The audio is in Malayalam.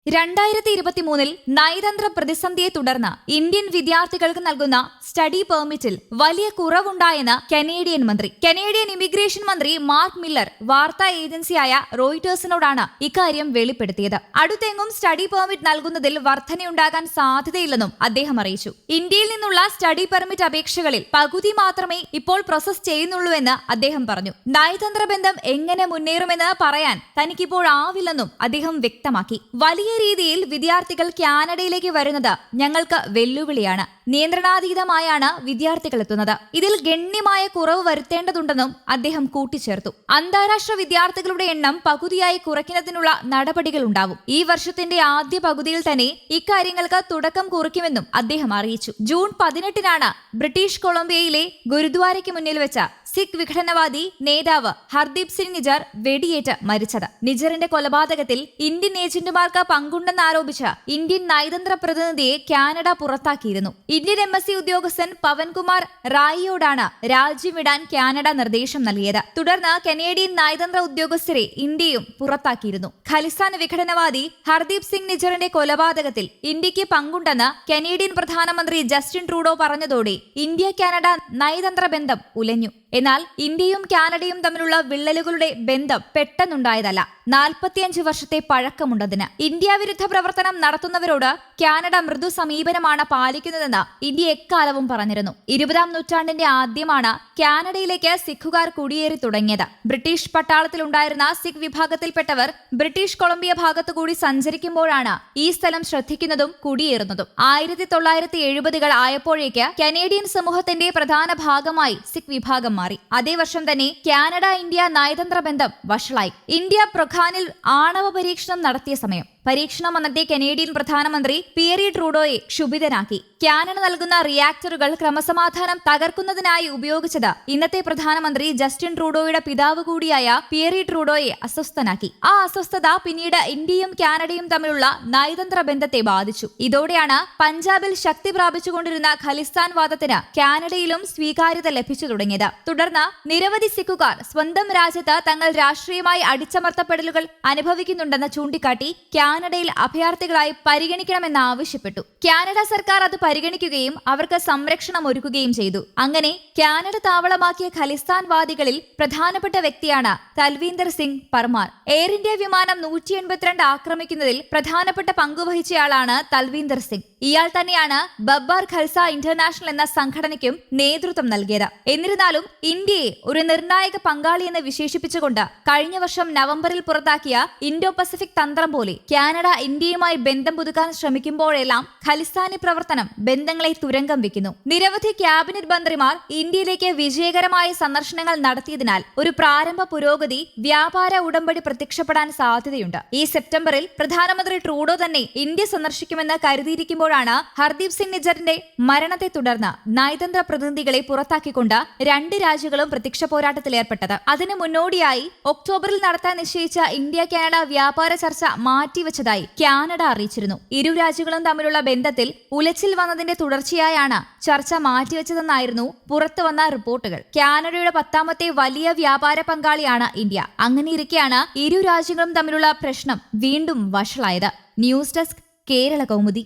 2023 നയതന്ത്ര പ്രതിസന്ധിയെ തുടർന്ന് ഇന്ത്യൻ വിദ്യാർത്ഥികൾക്ക് നൽകുന്ന സ്റ്റഡി പെർമിറ്റിൽ വലിയ കുറവുണ്ടായെന്ന് കനേഡിയൻ ഇമിഗ്രേഷൻ മന്ത്രി മാർക്ക് മില്ലർ വാർത്താ ഏജൻസിയായ റോയിറ്റേഴ്സിനോടാണ് ഇക്കാര്യം വെളിപ്പെടുത്തിയത്. അടുത്തെങ്ങും സ്റ്റഡി പെർമിറ്റ് നൽകുന്നതിൽ വർധനയുണ്ടാകാൻ സാധ്യതയില്ലെന്നും അദ്ദേഹം അറിയിച്ചു. ഇന്ത്യയിൽ നിന്നുള്ള സ്റ്റഡി പെർമിറ്റ് അപേക്ഷകളിൽ പകുതി മാത്രമേ ഇപ്പോൾ പ്രോസസ് ചെയ്യുന്നുള്ളൂവെന്ന് അദ്ദേഹം പറഞ്ഞു. നയതന്ത്ര ബന്ധം എങ്ങനെ മുന്നേറുമെന്ന് പറയാൻ തനിക്കിപ്പോഴാവില്ലെന്നും അദ്ദേഹം വ്യക്തമാക്കി. വലിയ രീതിയിൽ വിദ്യാർത്ഥികൾ കാനഡയിലേക്ക് വരുന്നത് ഞങ്ങൾക്ക് വെല്ലുവിളിയാണ്. നിയന്ത്രണാതീതമായാണ് വിദ്യാർത്ഥികൾ എത്തുന്നത്. ഇതിൽ ഗണ്യമായ കുറവ് വരുത്തേണ്ടതുണ്ടെന്നും അദ്ദേഹം കൂട്ടിച്ചേർത്തു. അന്താരാഷ്ട്ര വിദ്യാർത്ഥികളുടെ എണ്ണം പകുതിയായി കുറയ്ക്കുന്നതിനുള്ള നടപടികൾ ഉണ്ടാവും. ഈ വർഷത്തിന്റെ ആദ്യ പകുതിയിൽ തന്നെ ഇക്കാര്യങ്ങൾക്ക് തുടക്കം കുറിക്കുമെന്നും അദ്ദേഹം അറിയിച്ചു. ജൂൺ 18 ബ്രിട്ടീഷ് കൊളംബിയയിലെ ഗുരുദ്വാരയ്ക്ക് മുന്നിൽ വെച്ച സിഖ് വിഘടനവാദി നേതാവ് ഹർദീപ് സിംഗ് നിജർ വെടിയേറ്റ് മരിച്ചത്. നിജറിന്റെ കൊലപാതകത്തിൽ ഇന്ത്യൻ ഏജന്റുമാർക്ക് പങ്കുണ്ടെന്നാരോപിച്ച് ഇന്ത്യൻ നയതന്ത്ര പ്രതിനിധിയെ കാനഡ പുറത്താക്കിയിരുന്നു. ഇന്ത്യൻ എംബസി ഉദ്യോഗസ്ഥൻ പവൻകുമാർ റായിയോടാണ് രാജ്യം വിടാൻ കാനഡ നിർദ്ദേശം നൽകിയത്. തുടർന്ന് കനേഡിയൻ നയതന്ത്ര ഉദ്യോഗസ്ഥരെ ഇന്ത്യയും പുറത്താക്കിയിരുന്നു. ഖലിസ്ഥാൻ വിഘടനവാദി ഹർദീപ് സിംഗ് നിജറിന്റെ കൊലപാതകത്തിൽ ഇന്ത്യക്ക് പങ്കുണ്ടെന്ന് കനേഡിയൻ പ്രധാനമന്ത്രി ജസ്റ്റിൻ ട്രൂഡോ പറഞ്ഞതോടെ ഇന്ത്യ കാനഡ നയതന്ത്ര ബന്ധം ഉലഞ്ഞു. എന്നാൽ ഇന്ത്യയും കാനഡയും തമ്മിലുള്ള വിള്ളലുകളുടെ ബന്ധം പെട്ടെന്നുണ്ടായതല്ല. 45 വർഷത്തെ പഴക്കമുണ്ടതിന്. ഇന്ത്യ വിരുദ്ധ പ്രവർത്തനം നടത്തുന്നവരോട് കാനഡ മൃദു സമീപനമാണ് പാലിക്കുന്നതെന്ന് ഇന്ത്യ എക്കാലവും പറഞ്ഞിരുന്നു. 20-ാം നൂറ്റാണ്ടിന്റെ ആദ്യമാണ് കാനഡയിലേക്ക് സിഖുകാർ കുടിയേറി തുടങ്ങിയത്. ബ്രിട്ടീഷ് പട്ടാളത്തിലുണ്ടായിരുന്ന സിഖ് വിഭാഗത്തിൽപ്പെട്ടവർ ബ്രിട്ടീഷ് കൊളംബിയ ഭാഗത്തുകൂടി സഞ്ചരിക്കുമ്പോഴാണ് ഈ സ്ഥലം ശ്രദ്ധിക്കുന്നതും കുടിയേറുന്നതും. 1970-കൾ ആയപ്പോഴേക്ക് കനേഡിയൻ സമൂഹത്തിന്റെ പ്രധാന ഭാഗമായി സിഖ് വിഭാഗം മാറി. അതേ വർഷം തന്നെ കാനഡ ഇന്ത്യ നയതന്ത്ര ബന്ധം വഷളായി. ഇന്ത്യ പ്രഖാനിൽ ആണവ പരീക്ഷണം നടത്തിയ സമയം. പരീക്ഷണം അന്നത്തെ കനേഡിയൻ പ്രധാനമന്ത്രി പിയറി ട്രൂഡോയെ ക്ഷുഭിതനാക്കി. കാനഡ നൽകുന്ന റിയാക്ടറുകൾ ക്രമസമാധാനം തകർക്കുന്നതിനായി ഉപയോഗിച്ചത് ഇന്നത്തെ പ്രധാനമന്ത്രി ജസ്റ്റിൻ ട്രൂഡോയുടെ പിതാവ് കൂടിയായ പിയറി ട്രൂഡോയെ അസ്വസ്ഥനാക്കി. ആ അസ്വസ്ഥത പിന്നീട് ഇന്ത്യയും കാനഡയും തമ്മിലുള്ള നയതന്ത്ര ബന്ധത്തെ ബാധിച്ചു. ഇതോടെയാണ് പഞ്ചാബിൽ ശക്തി പ്രാപിച്ചുകൊണ്ടിരുന്ന ഖലിസ്ഥാൻ വാദത്തിന് കാനഡയിലും സ്വീകാര്യത ലഭിച്ചു തുടങ്ങിയത്. തുടർന്ന് നിരവധി സിഖുകാർ സ്വന്തം രാജ്യത്ത് തങ്ങൾ രാഷ്ട്രീയമായി അടിച്ചമർത്തപ്പെടലുകൾ അനുഭവിക്കുന്നുണ്ടെന്ന് ചൂണ്ടിക്കാട്ടി കാനഡയിൽ അഭയാർത്ഥികളായി പരിഗണിക്കണമെന്ന് ആവശ്യപ്പെട്ടു. കാനഡ സർക്കാർ അത് പരിഗണിക്കുകയും അവർക്ക് സംരക്ഷണം ഒരുക്കുകയും ചെയ്തു. അങ്ങനെ കാനഡ താവളമാക്കിയ ഖലിസ്ഥാൻ വാദികളിൽ പ്രധാനപ്പെട്ട വ്യക്തിയാണ് തൽവീന്ദർ സിംഗ് പർമാർ. എയർ ഇന്ത്യ വിമാനം 182 ആക്രമിക്കുന്നതിൽ പ്രധാനപ്പെട്ട പങ്കുവഹിച്ചയാളാണ് തൽവീന്ദർ സിംഗ്. ഇയാൾ തന്നെയാണ് ബബ്ബാർ ഖൽസ ഇന്റർനാഷണൽ എന്ന സംഘടനയ്ക്കും നേതൃത്വം നൽകിയത്. എന്നിരുന്നാലും ഇന്ത്യയെ ഒരു നിർണായക പങ്കാളിയെന്ന് വിശേഷിപ്പിച്ചുകൊണ്ട് കഴിഞ്ഞ വർഷം നവംബറിൽ പുറത്താക്കിയ ഇൻഡോ പസഫിക് തന്ത്രം പോലെ കാനഡ ഇന്ത്യയുമായി ബന്ധം പുതുക്കാൻ ശ്രമിക്കുമ്പോഴെല്ലാം ഖലിസ്ഥാനി പ്രവർത്തനം ബന്ധങ്ങളെ തുരങ്കം വെക്കുന്നു. നിരവധി ക്യാബിനറ്റ് മന്ത്രിമാർ ഇന്ത്യയിലേക്ക് വിജയകരമായ സന്ദർശനങ്ങൾ നടത്തിയതിനാൽ ഒരു പ്രാരംഭ പുരോഗതി വ്യാപാര ഉടമ്പടി പ്രത്യക്ഷപ്പെടാൻ സാധ്യതയുണ്ട്. ഈ സെപ്റ്റംബറിൽ പ്രധാനമന്ത്രി ട്രൂഡോ തന്നെ ഇന്ത്യ സന്ദർശിക്കുമെന്ന് കരുതിയിരിക്കുമ്പോഴാണ് ഹർദീപ് സിംഗ് നിജറിന്റെ മരണത്തെ തുടർന്ന് നയതന്ത്ര പ്രതിനിധികളെ പുറത്താക്കിക്കൊണ്ട് രണ്ട് രാജ്യങ്ങളും പ്രത്യക്ഷ പോരാട്ടത്തിലേർപ്പെട്ടത്. അതിനു മുന്നോടിയായി ഒക്ടോബറിൽ നടത്താൻ നിശ്ചയിച്ച ഇന്ത്യ കാനഡ വ്യാപാര ചർച്ച മാറ്റിവെച്ചതായി കാനഡ അറിയിച്ചിരുന്നു. ഇരു രാജ്യങ്ങളും തമ്മിലുള്ള ബന്ധത്തിൽ ഉലച്ചിൽ വന്നതിന്റെ തുടർച്ചയായാണ് ചർച്ച മാറ്റിവെച്ചതെന്നായിരുന്നു പുറത്തുവന്ന റിപ്പോർട്ടുകൾ. കാനഡയുടെ 10ാമത്തെ വലിയ വ്യാപാര പങ്കാളിയാണ് ഇന്ത്യ. അങ്ങനെയിരിക്കെയാണ് ഇരു രാജ്യങ്ങളും തമ്മിലുള്ള പ്രശ്നം വീണ്ടും വഷളായത്. News desk, Kerala Kaumudi.